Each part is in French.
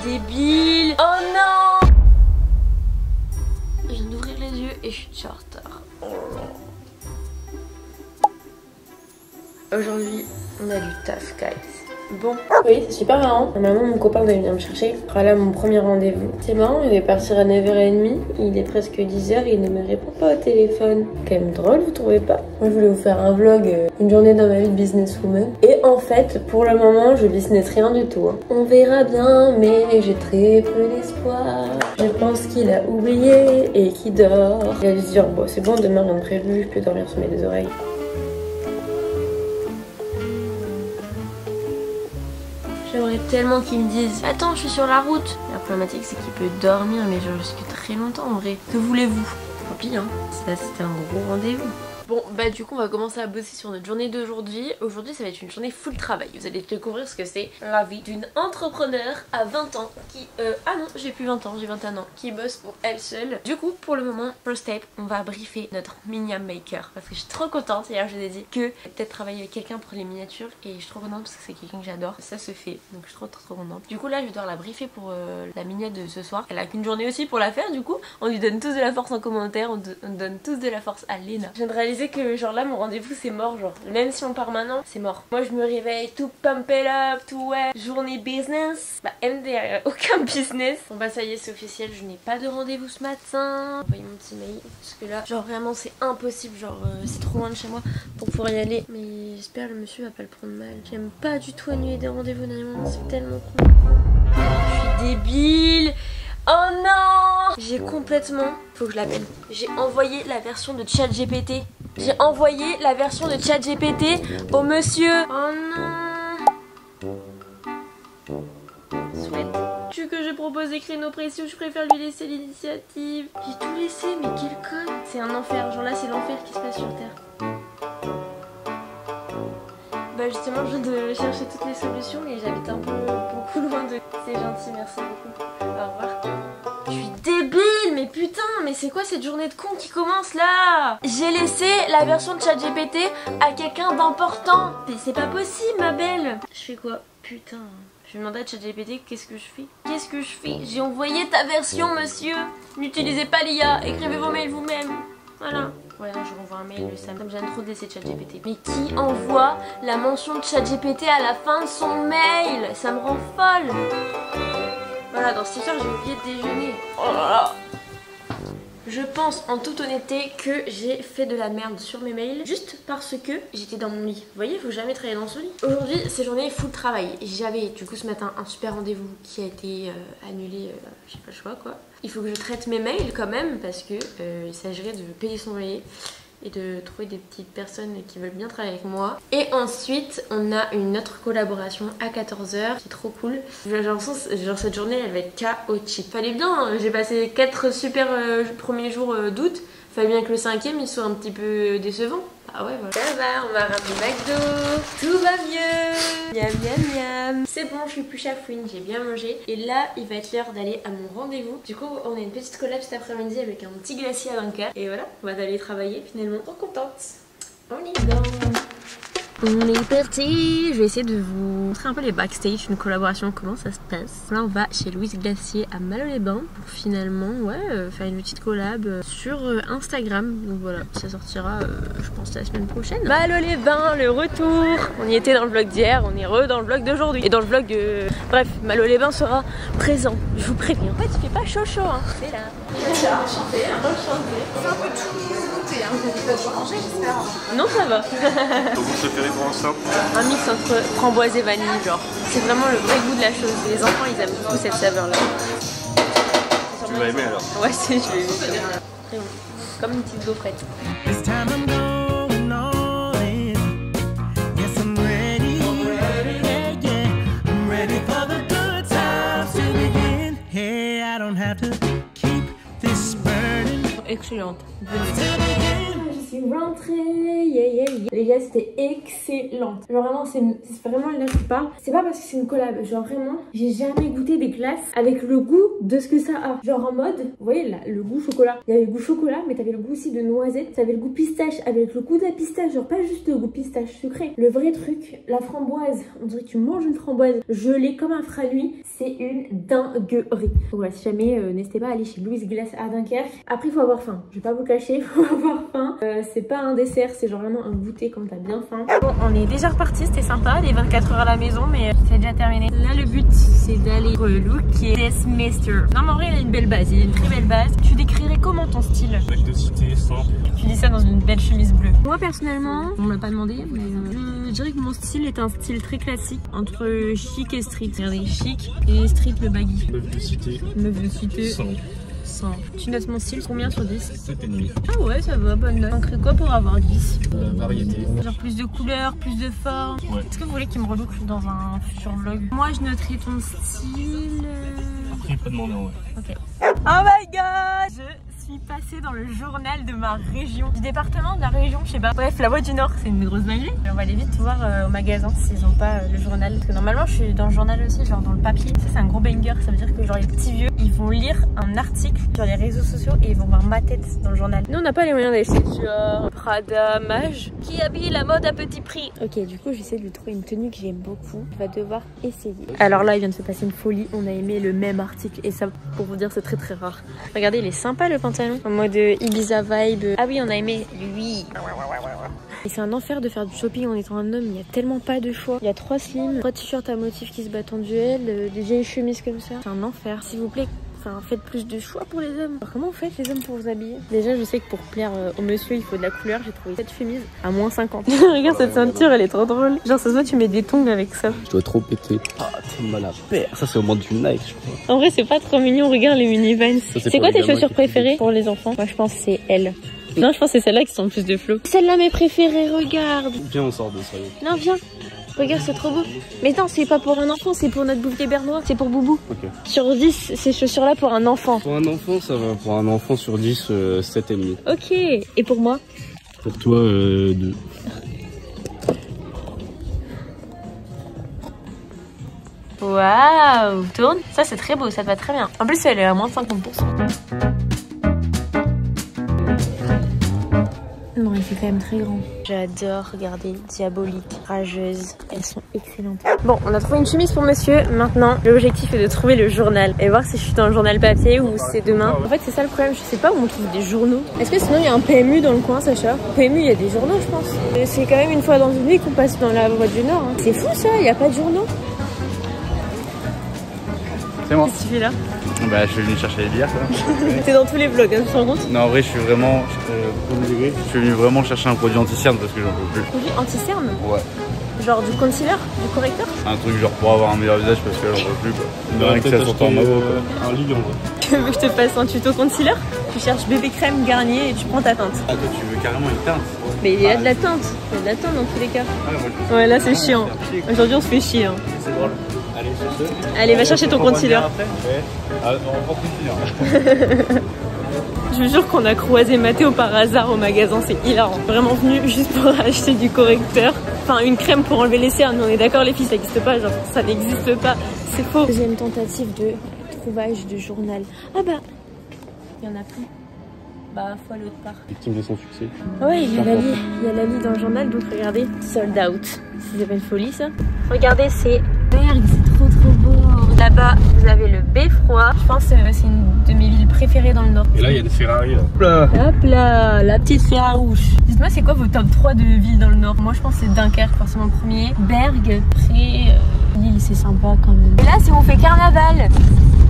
débile. Oh non! Je viens d'ouvrir les yeux et je suis déjà en retard. Oh là. Aujourd'hui, on a du taf, guys. Bon, oui, c'est super marrant. Normalement, mon copain devait venir me chercher. Voilà mon premier rendez-vous. C'est marrant, il devait partir à 9h30. Il est presque 10h et il ne me répond pas au téléphone. Quand même drôle, vous trouvez pas? Moi, je voulais vous faire un vlog, une journée dans ma vie de businesswoman. Et en fait, pour le moment, je business rien du tout. On verra bien, mais j'ai très peu d'espoir. Je pense qu'il a oublié et qu'il dort. Il va se dire, bon, c'est bon, demain, rien de prévu, je peux dormir sur mes deux oreilles. J'aimerais tellement qu'ils me disent attends, je suis sur la route. La problématique c'est qu'il peut dormir mais genre jusqu'à très longtemps en vrai. Que voulez-vous? Tant pis hein, ça c'était un gros rendez-vous. Bon bah du coup on va commencer à bosser sur notre journée d'aujourd'hui. Aujourd'hui ça va être une journée full travail. Vous allez découvrir ce que c'est la vie d'une entrepreneur à 20 ans qui... ah non j'ai plus 20 ans, j'ai 21 ans. Qui bosse pour elle seule. Du coup pour le moment, first step, on va briefer notre miniature maker. Parce que je suis trop contente, hier je vous ai dit que peut-être travailler avec quelqu'un pour les miniatures. Et je suis trop contente parce que c'est quelqu'un que j'adore. Ça se fait, donc je suis trop contente. Du coup là je vais devoir la briefer pour la miniature de ce soir. Elle a qu'une journée aussi pour la faire du coup. On lui donne tous de la force en commentaire, on donne tous de la force à Léna. Je viens de réaliser que genre là mon rendez-vous c'est mort, genre même si on part maintenant c'est mort. Moi je me réveille tout pumped up, tout ouais, journée business. Bah MDR, aucun business. Bon bah ça y est c'est officiel, je n'ai pas de rendez-vous ce matin. Envoyez mon petit mail parce que là genre vraiment c'est impossible, genre c'est trop loin de chez moi pour pouvoir y aller. Mais j'espère que le monsieur va pas le prendre mal. J'aime pas du tout annuler des rendez-vous dernièrement, c'est tellement con. Je suis débile. Oh non! J'ai complètement... Faut que je l'appelle. J'ai envoyé la version de ChatGPT. J'ai envoyé la version de ChatGPT au monsieur. Oh non! Souhaite-tu que je propose des créneaux précis ou je préfère lui laisser l'initiative? J'ai tout laissé, mais quel con! C'est un enfer, genre là c'est l'enfer qui se passe sur Terre. Bah justement je viens de chercher toutes les solutions et j'habite un peu beaucoup loin de... C'est gentil, merci beaucoup. Au revoir. Je suis débile, mais putain, mais c'est quoi cette journée de con qui commence là? J'ai laissé la version de ChatGPT à quelqu'un d'important. C'est pas possible ma belle. Je fais quoi? Putain. Je vais demander à ChatGPT qu'est-ce que je fais. Qu'est-ce que je fais? J'ai envoyé ta version monsieur. N'utilisez pas l'IA, écrivez vos mails vous-même. Voilà. Ouais, là, je renvoie un mail, ça me gêne trop de laisser ChatGPT. Mais qui envoie la mention de ChatGPT à la fin de son mail? Ça me rend folle. Voilà, dans cette histoire, j'ai oublié de déjeuner. Oh là là. Je pense en toute honnêteté que j'ai fait de la merde sur mes mails juste parce que j'étais dans mon lit. Vous voyez, il faut jamais travailler dans son lit. Aujourd'hui, c'est journée full travail. J'avais du coup ce matin un super rendez-vous qui a été annulé, j'ai pas le choix quoi. Il faut que je traite mes mails quand même parce que il s'agirait de payer son loyer et de trouver des petites personnes qui veulent bien travailler avec moi. Et ensuite on a une autre collaboration à 14h qui est trop cool. J'ai l'impression genre cette journée elle va être chaotique. Fallait bien, hein. J'ai passé 4 super premiers jours d'août. Fallait bien que le 5e il soit un petit peu décevant. Ah ouais voilà. Ça va, on va ramener McDo. Tout va mieux. Miam miam miam. C'est bon, je suis plus chafouine, j'ai bien mangé. Et là, il va être l'heure d'aller à mon rendez-vous. Du coup, on a une petite collab cet après-midi avec un petit glacier à Dunkerque. Et voilà, on va aller travailler finalement. Trop contente. On y va. On est parti. Je vais essayer de vous montrer un peu les backstage, une collaboration, comment ça se passe. Là on va chez Louise Glacier à Malo-les-Bains pour finalement faire une petite collab sur Instagram. Donc voilà, ça sortira je pense la semaine prochaine. Malo-les-Bains, le retour. On y était dans le vlog d'hier, on est dans le vlog d'aujourd'hui. Et dans le vlog de... Bref, Malo-les-Bains sera présent, je vous préviens. En fait il fait pas chaud hein, c'est là. Enchanté. C'est un peu tout goûté, hein. Vous n'avez pas dû manger, j'espère. Non, ça va. Donc vous préférez pour un simple? Un mix entre framboise et vanille, genre. C'est vraiment le vrai goût de la chose. Les enfants, ils aiment beaucoup cette saveur-là. Tu vas aimer alors? Ouais, je vais aimer. Très bon. Comme une petite gaufrette. Excellente. suis rentrée. Yeah, yeah, yeah. Les gars, c'était excellent. Genre vraiment, c'est vraiment là je parle. C'est pas parce que c'est une collab. Genre vraiment, j'ai jamais goûté des glaces avec le goût de ce que ça a. Genre en mode, vous voyez là, le goût chocolat. Il y avait le goût chocolat, mais t'avais le goût aussi de noisette. T'avais le goût pistache avec le goût de la pistache. Genre pas juste le goût pistache sucré. Le vrai truc, la framboise. On dirait que tu manges une framboise gelée comme un franuit. C'est une dinguerie. Donc voilà, si jamais n'hésitez pas à aller chez Louise Glace à Dunkerque. Après, il faut avoir faim. Je vais pas vous cacher, il faut avoir faim. C'est pas un dessert, c'est genre vraiment un goûter quand t'as bien faim. Bon, on est déjà reparti, c'était sympa, les 24 heures à la maison, mais c'est déjà terminé. Là, le but, c'est d'aller relooker Desmister. Non, mais en vrai, il a une belle base, il a une très belle base. Tu décrirais comment ton style? Mec de cité, simple. Tu dis ça dans une belle chemise bleue. Moi, personnellement, on me l'a pas demandé, mais je dirais que mon style est un style très classique entre chic et street. Regardez, chic et street, le baggy. Meuf de cité. Meuf de cité. 100. Tu notes mon style combien sur 10? 7,5. Ah ouais, ça va, bonne note. Manquerait quoi pour avoir 10? Variété. Genre plus de couleurs, plus de formes. Ouais. Est-ce que vous voulez qu'il me relook dans un futur vlog? Moi, je noterai ton style... Après, il peut demander en vrai. Ok. Oh my god! Je suis passée dans le journal de ma région. Du département, de la région, je sais pas. Bref, la Voix du Nord, c'est une grosse dinguerie. On va aller vite voir au magasin s'ils ont pas le journal. Parce que normalement, je suis dans le journal aussi, genre dans le papier. Ça, c'est un gros banger. Ça veut dire que genre les petits vieux, ils vont lire un article sur les réseaux sociaux et ils vont voir ma tête dans le journal. Nous, on n'a pas les moyens d'aller chez Dior, Prada, Mage, qui habille la mode à petit prix. Ok, du coup, j'essaie de lui trouver une tenue que j'aime beaucoup. Je vais devoir essayer. Alors là, il vient de se passer une folie. On a aimé le même article et ça, pour vous dire, c'est très très rare. Regardez, il est sympa le pantalon. En mode Ibiza vibe. Ah oui, on a aimé lui. Et c'est un enfer de faire du shopping en étant un homme. Il y a tellement pas de choix. Il y a 3 slims, 3 t-shirts à motifs qui se battent en duel, des vieilles chemises comme ça. C'est un enfer. S'il vous plaît, faites plus de choix pour les hommes. Alors comment vous faites les hommes pour vous habiller? Déjà, je sais que pour plaire au monsieur, il faut de la couleur. J'ai trouvé cette chemise à moins 50. Regarde cette ceinture, elle est trop drôle. Genre, ça se voit, tu mets des tongs avec ça. Je dois trop péter. Ah, t'es mal à faire. Ça, c'est au moins du Nike, je crois. En vrai, c'est pas trop mignon. Regarde les minivans. C'est quoi tes chaussures préférées pour les enfants? Moi, je pense que c'est elle. Non, je pense que c'est celle-là qui sont le plus de flow. Celle-là, mes préférées, regarde. Viens, on sort de ça. Non, viens. Regarde, c'est trop beau. Mais non, c'est pas pour un enfant, c'est pour notre bouffe des bernois. C'est pour Boubou. Ok. Sur 10, ces chaussures-là pour un enfant. Pour un enfant, ça va. Pour un enfant sur 10, 7,5. Ok. Et pour moi? Pour toi, 2. Waouh, tourne. Ça, c'est très beau, ça te va très bien. En plus, elle est à moins 50%. Non, il fait quand même très grand. J'adore regarder Diabolique, Rageuse. Elles sont excellentes. Bon, on a trouvé une chemise pour monsieur. Maintenant, l'objectif est de trouver le journal et voir si je suis dans le journal papier ou si c'est demain. En fait, c'est ça le problème. Je sais pas où on trouve des journaux. Est-ce que sinon il y a un PMU dans le coin, Sacha? PMU, il y a des journaux, je pense. C'est quand même une fois dans une vie qu'on passe dans la Voie du Nord. Hein. C'est fou ça, il n'y a pas de journaux. C'est moi. Qu'est-ce que tu fais là? Bah, je suis venu chercher les bières. T'es dans tous les vlogs, hein, tu te rends compte? Non, en vrai, je suis vraiment. Je suis venu vraiment chercher un produit anti-cerne parce que j'en peux plus. Produit anti-cerne? Ouais. Genre du concealer? Du correcteur? Un truc genre pour avoir un meilleur visage parce que j'en peux plus quoi. Rien que ça sorte en ma quoi. Un lit en vrai. Tu veux que je te fasse un tuto concealer? Tu cherches bébé crème Garnier et tu prends ta teinte. Ah, toi, tu veux carrément une teinte? Mais il y a de la teinte. Il y a de la teinte dans tous les cas. Ah, moi, Ouais, là c'est chiant. Aujourd'hui on se fait chier. Hein. c'est drôle. Allez, cherche. Allez, va chercher ton concealer. Ouais. Ah, on prend concealer. Je vous jure qu'on a croisé Mathéo par hasard au magasin, c'est hilarant. Vraiment venu juste pour acheter du correcteur. Enfin, une crème pour enlever les cernes. On est d'accord les filles, ça n'existe pas, genre ça n'existe pas. C'est faux. Deuxième tentative de trouvage de journal. Ah bah, il y en a plus. Bah, faut aller autre part. Victime de son succès. Ouais, il y a Lali dans le journal, donc regardez, sold out. C'est pas une folie ça. Regardez, c'est Berg, c'est trop beau. Là-bas, vous avez le Beffroi. Je pense que c'est une de mes villes préférées dans le Nord. Et là, il y a une Ferrari là. Hop là, la petite Ferrarouche. Dites-moi, c'est quoi vos top 3 de villes dans le Nord? Moi, je pense que c'est Dunkerque, forcément premier. Berg, après Lille, c'est sympa quand même. Et là, si on fait carnaval,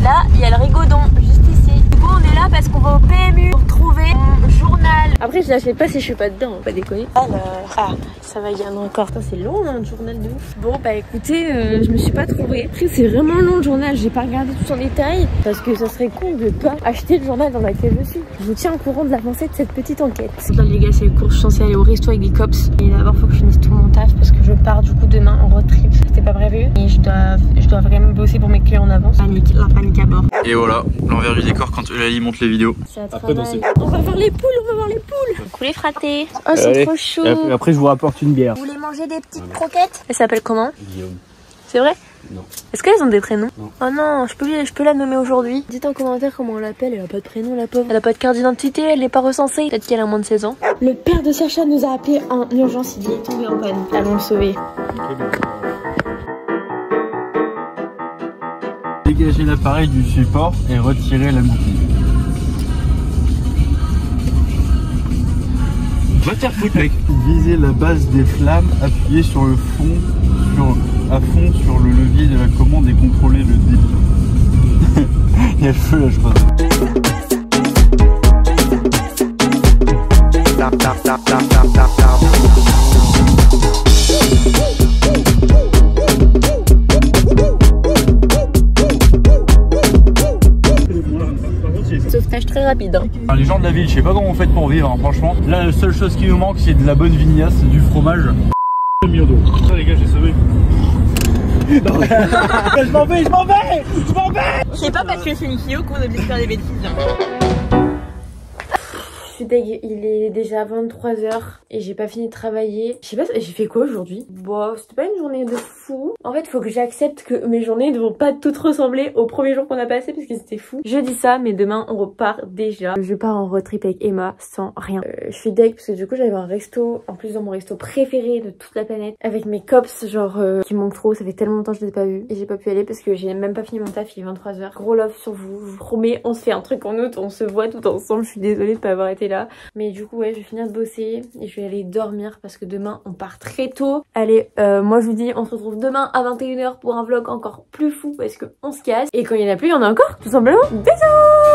là, il y a le Rigaudon, juste ici. Du coup, on est là parce qu'on va au PMU pour trouver mon journal. Après, je l'achète pas si je suis pas dedans, pas déconner. Alors, ah, ça va, il y en a encore. C'est long, hein, le journal de ouf. Bon, bah écoutez, je me suis pas trouvée. Après, c'est vraiment long le journal. J'ai pas regardé tout en détail parce que ça serait con de pas acheter le journal dans laquelle je suis. Je vous tiens au courant de l'avancée de cette petite enquête. Là, les gars, c'est les courses. Je suis censée aller au resto avec des cops. Et d'abord, faut que je finisse tout mon taf parce que je pars du coup demain en road trip. C'était pas prévu. Et je dois vraiment bosser pour mes clients en avance. Panique, la panique. Yannick à bord. Et voilà, l'envers du décor quand Lali monte les vidéos. Après, on va voir les poules, on va voir les poules. Coucou les fratés. Oh, c'est trop chaud. Après, je vous rapporte une bière. Vous voulez manger des petites croquettes? Elle s'appelle comment? Guillaume. C'est vrai? Non. Est-ce qu'elles ont des prénoms? Non. Oh non, je peux la nommer aujourd'hui. Dites en commentaire comment on l'appelle, elle a pas de prénom la pauvre. Elle a pas de carte d'identité, elle n'est pas recensée. Peut-être qu'elle a moins de 16 ans. Le père de Sacha nous a appelé en urgence, il est tombé en panne. Allons le sauver. Dégagez l'appareil du support et retirez la boucle. Va te faire foutre mec. Visez la base des flammes, appuyez sur le fond, à fond sur le levier de la commande et contrôlez le débit. Il y a le feu là je crois. Sauvetage très rapide. Hein. Les gens de la ville, je sais pas comment vous faites pour vivre, hein, franchement. Là, la seule chose qui nous manque, c'est de la bonne vignasse, du fromage. Ça, les gars, j'ai sauvé. Je m'en vais, je m'en vais, je m'en vais. C'est pas parce que c'est Nikio qu'on a obligé de faire des bêtises. Hein. Je suis deg, il est déjà 23h et j'ai pas fini de travailler. Je sais pas, j'ai fait quoi aujourd'hui? Bon, c'était pas une journée de fou. En fait, faut que j'accepte que mes journées ne vont pas toutes ressembler au premier jour qu'on a passé parce que c'était fou. Je dis ça, mais demain on repart déjà. Je pars en road trip avec Emma sans rien. Je suis deg parce que du coup j'avais un resto, en plus dans mon resto préféré de toute la planète, avec mes cops genre qui me manquent trop. Ça fait tellement longtemps que je les ai pas vus et j'ai pas pu aller parce que j'ai même pas fini mon taf, il est 23h. Gros love sur vous, je vous promets, on se fait un truc en août, on se voit tout ensemble. Je suis désolée de pas avoir été là, mais du coup ouais, je vais finir de bosser et je vais aller dormir parce que demain on part très tôt. Allez, moi je vous dis on se retrouve demain à 21h pour un vlog encore plus fou parce que on se casse et quand il y en a plus il y en a encore tout simplement. Bisous.